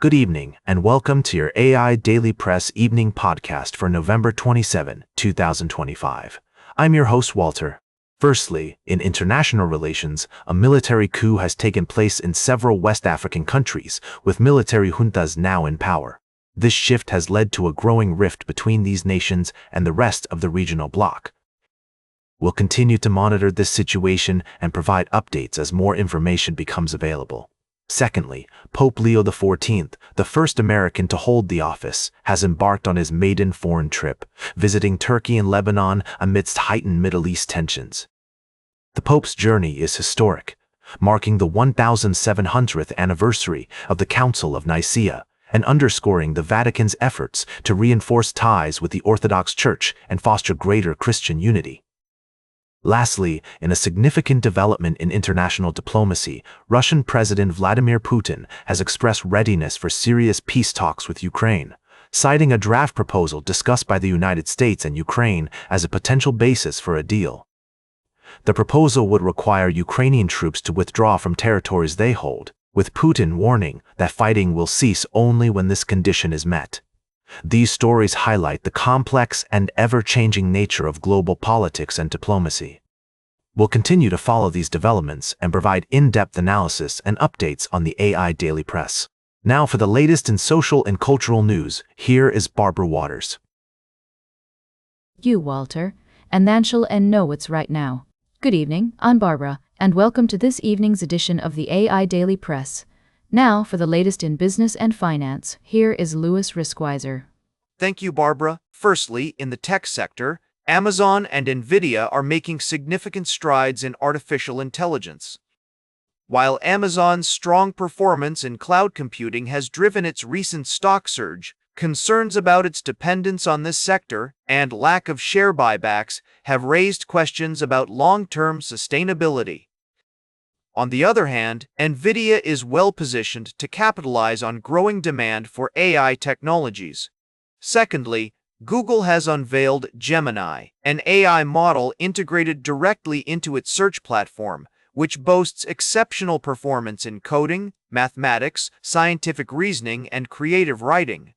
Good evening, and welcome to your AI Daily Press evening podcast for November 27, 2025. I'm your host, Walter. Firstly, in international relations, a military coup has taken place in several West African countries, with military juntas now in power. This shift has led to a growing rift between these nations and the rest of the regional bloc. We'll continue to monitor this situation and provide updates as more information becomes available. Secondly, Pope Leo XIV, the first American to hold the office, has embarked on his maiden foreign trip, visiting Turkey and Lebanon amidst heightened Middle East tensions. The Pope's journey is historic, marking the 1700th anniversary of the Council of Nicaea and underscoring the Vatican's efforts to reinforce ties with the Orthodox Church and foster greater Christian unity. Lastly, in a significant development in international diplomacy, Russian President Vladimir Putin has expressed readiness for serious peace talks with Ukraine, citing a draft proposal discussed by the United States and Ukraine as a potential basis for a deal. The proposal would require Ukrainian troops to withdraw from territories they hold, with Putin warning that fighting will cease only when this condition is met. These stories highlight the complex and ever-changing nature of global politics and diplomacy. We'll continue to follow these developments and provide in-depth analysis and updates on the AI Daily Press. Now for the latest in social and cultural news, here is Barbara Waters. You, Walter, and then she'll know what's right now. Good evening, I'm Barbara, and welcome to this evening's edition of the AI Daily Press. Now, for the latest in business and finance, here is Louis Riskweiser. Thank you, Barbara. Firstly, in the tech sector, Amazon and NVIDIA are making significant strides in artificial intelligence. While Amazon's strong performance in cloud computing has driven its recent stock surge, concerns about its dependence on this sector and lack of share buybacks have raised questions about long-term sustainability. On the other hand, NVIDIA is well-positioned to capitalize on growing demand for AI technologies. Secondly, Google has unveiled Gemini, an AI model integrated directly into its search platform, which boasts exceptional performance in coding, mathematics, scientific reasoning, and creative writing.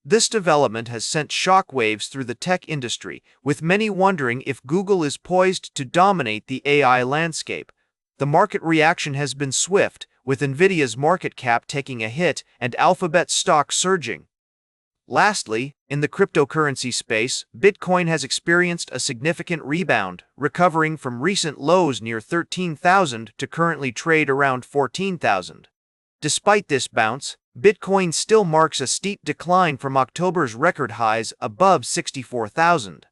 This development has sent shockwaves through the tech industry, with many wondering if Google is poised to dominate the AI landscape. The market reaction has been swift, with NVIDIA's market cap taking a hit and Alphabet's stock surging. Lastly, in the cryptocurrency space, Bitcoin has experienced a significant rebound, recovering from recent lows near 13,000 to currently trade around 14,000. Despite this bounce, Bitcoin still marks a steep decline from October's record highs above 64,000.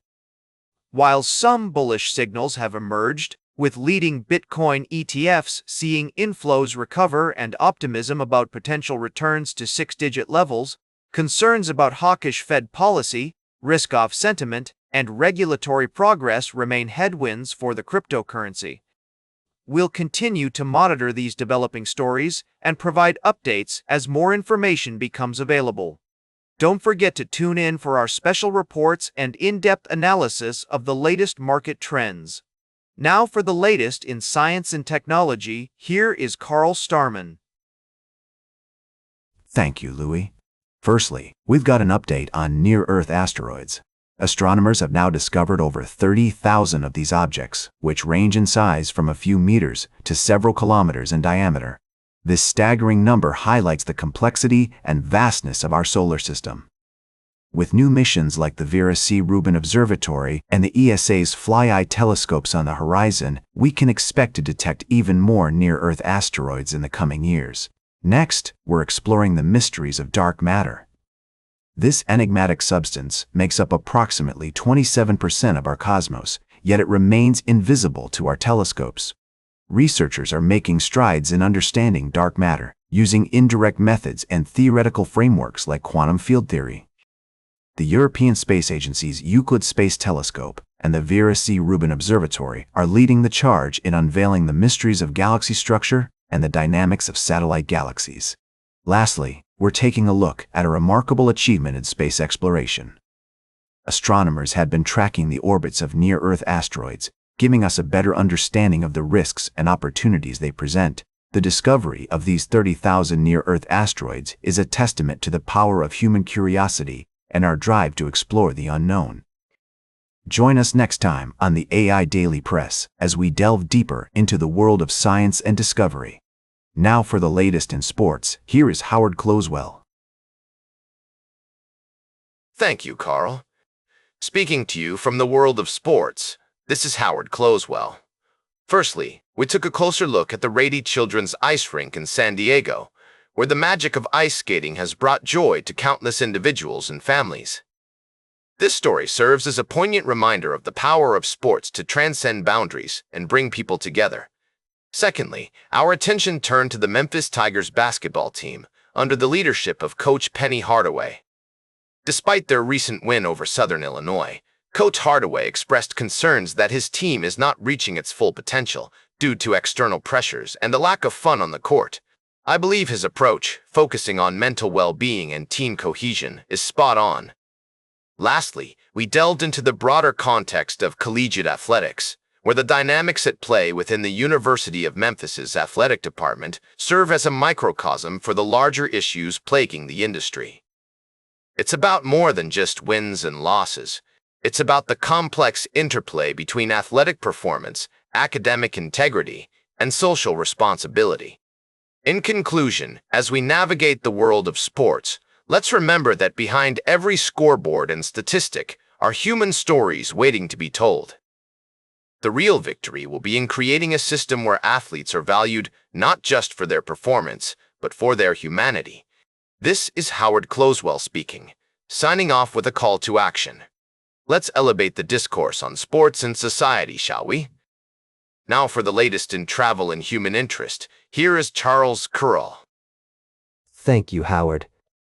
While some bullish signals have emerged, with leading Bitcoin ETFs seeing inflows recover and optimism about potential returns to six-digit levels, concerns about hawkish Fed policy, risk-off sentiment, and regulatory progress remain headwinds for the cryptocurrency. We'll continue to monitor these developing stories and provide updates as more information becomes available. Don't forget to tune in for our special reports and in-depth analysis of the latest market trends. Now for the latest in science and technology, here is Carl Starman. Thank you, Louis. Firstly, we've got an update on near-Earth asteroids. Astronomers have now discovered over 30,000 of these objects, which range in size from a few meters to several kilometers in diameter. This staggering number highlights the complexity and vastness of our solar system. With new missions like the Vera C. Rubin Observatory and the ESA's Fly-Eye telescopes on the horizon, we can expect to detect even more near-Earth asteroids in the coming years. Next, we're exploring the mysteries of dark matter. This enigmatic substance makes up approximately 27% of our cosmos, yet it remains invisible to our telescopes. Researchers are making strides in understanding dark matter, using indirect methods and theoretical frameworks like quantum field theory. The European Space Agency's Euclid Space Telescope and the Vera C. Rubin Observatory are leading the charge in unveiling the mysteries of galaxy structure and the dynamics of satellite galaxies. Lastly, we're taking a look at a remarkable achievement in space exploration. Astronomers had been tracking the orbits of near-Earth asteroids, giving us a better understanding of the risks and opportunities they present. The discovery of these 30,000 near-Earth asteroids is a testament to the power of human curiosity and our drive to explore the unknown. Join us next time on the AI Daily Press as we delve deeper into the world of science and discovery. Now for the latest in sports, here is Howard Closewell. Thank you, Carl. Speaking to you from the world of sports, this is Howard Closewell. Firstly, we took a closer look at the Rady Children's Ice Rink in San Diego, where the magic of ice skating has brought joy to countless individuals and families. This story serves as a poignant reminder of the power of sports to transcend boundaries and bring people together. Secondly, our attention turned to the Memphis Tigers basketball team under the leadership of Coach Penny Hardaway. Despite their recent win over Southern Illinois, Coach Hardaway expressed concerns that his team is not reaching its full potential due to external pressures and a lack of fun on the court. I believe his approach, focusing on mental well-being and team cohesion, is spot on. Lastly, we delved into the broader context of collegiate athletics, where the dynamics at play within the University of Memphis's athletic department serve as a microcosm for the larger issues plaguing the industry. It's about more than just wins and losses. It's about the complex interplay between athletic performance, academic integrity, and social responsibility. In conclusion, as we navigate the world of sports, let's remember that behind every scoreboard and statistic are human stories waiting to be told. The real victory will be in creating a system where athletes are valued not just for their performance, but for their humanity. This is Howard Closewell speaking, signing off with a call to action. Let's elevate the discourse on sports and society, shall we? Now for the latest in travel and human interest, here is Charles Curl. Thank you, Howard.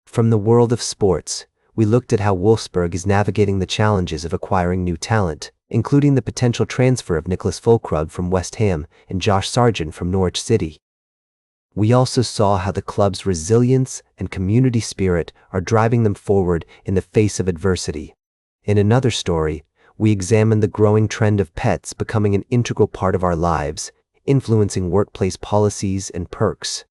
From the world of sports, we looked at how Wolfsburg is navigating the challenges of acquiring new talent, including the potential transfer of Nicholas Fulkrug from West Ham and Josh Sargent from Norwich City. We also saw how the club's resilience and community spirit are driving them forward in the face of adversity. In another story, we examined the growing trend of pets becoming an integral part of our lives, influencing workplace policies and perks.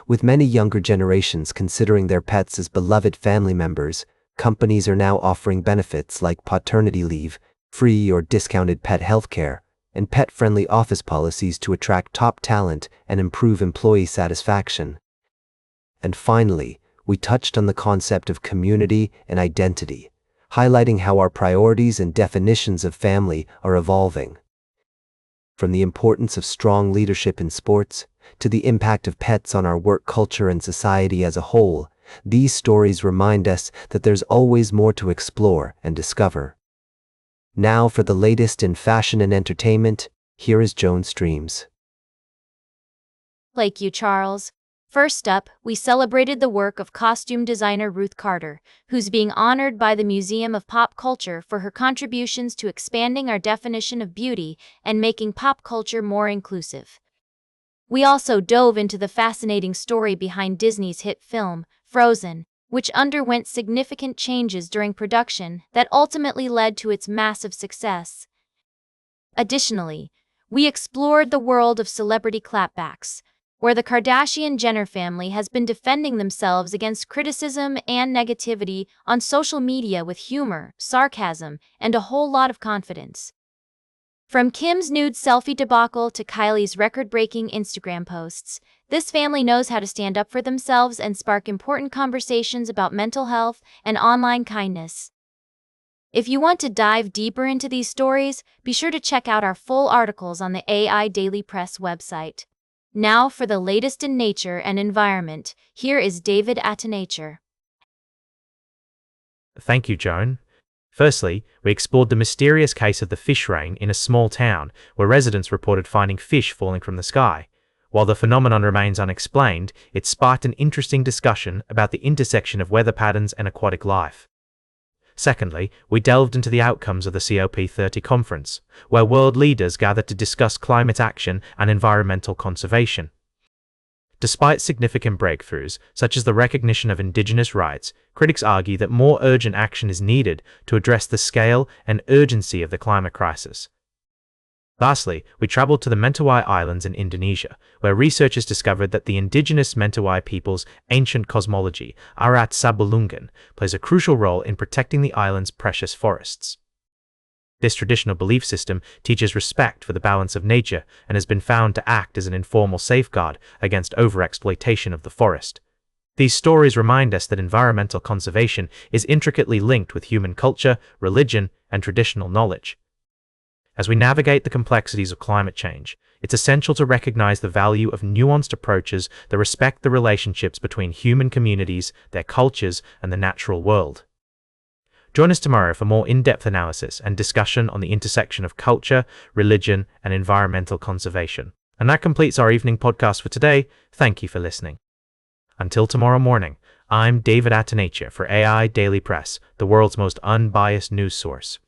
With many younger generations considering their pets as beloved family members, companies are now offering benefits like paternity leave, free or discounted pet healthcare, and pet-friendly office policies to attract top talent and improve employee satisfaction. And finally, we touched on the concept of community and identity, highlighting how our priorities and definitions of family are evolving. From the importance of strong leadership in sports to the impact of pets on our work culture and society as a whole, these stories remind us that there's always more to explore and discover. Now for the latest in fashion and entertainment, here is Joan Streams. Thank you, Charles. First up, we celebrated the work of costume designer Ruth Carter, who's being honored by the Museum of Pop Culture for her contributions to expanding our definition of beauty and making pop culture more inclusive. We also dove into the fascinating story behind Disney's hit film, Frozen, which underwent significant changes during production that ultimately led to its massive success. Additionally, we explored the world of celebrity clapbacks, where the Kardashian-Jenner family has been defending themselves against criticism and negativity on social media with humor, sarcasm, and a whole lot of confidence. From Kim's nude selfie debacle to Kylie's record-breaking Instagram posts, this family knows how to stand up for themselves and spark important conversations about mental health and online kindness. If you want to dive deeper into these stories, be sure to check out our full articles on the AIDailyPress website. Now for the latest in nature and environment, here is David at Nature. Thank you, Joan. Firstly, we explored the mysterious case of the fish rain in a small town where residents reported finding fish falling from the sky. While the phenomenon remains unexplained, it sparked an interesting discussion about the intersection of weather patterns and aquatic life. Secondly, we delved into the outcomes of the COP30 conference, where world leaders gathered to discuss climate action and environmental conservation. Despite significant breakthroughs, such as the recognition of indigenous rights, critics argue that more urgent action is needed to address the scale and urgency of the climate crisis. Lastly, we traveled to the Mentawai Islands in Indonesia, where researchers discovered that the indigenous Mentawai people's ancient cosmology, Arat Sabulungan, plays a crucial role in protecting the island's precious forests. This traditional belief system teaches respect for the balance of nature and has been found to act as an informal safeguard against overexploitation of the forest. These stories remind us that environmental conservation is intricately linked with human culture, religion, and traditional knowledge. As we navigate the complexities of climate change, it's essential to recognize the value of nuanced approaches that respect the relationships between human communities, their cultures, and the natural world. Join us tomorrow for more in-depth analysis and discussion on the intersection of culture, religion, and environmental conservation. And that completes our evening podcast for today. Thank you for listening. Until tomorrow morning, I'm David Atenacia for AI Daily Press, the world's most unbiased news source.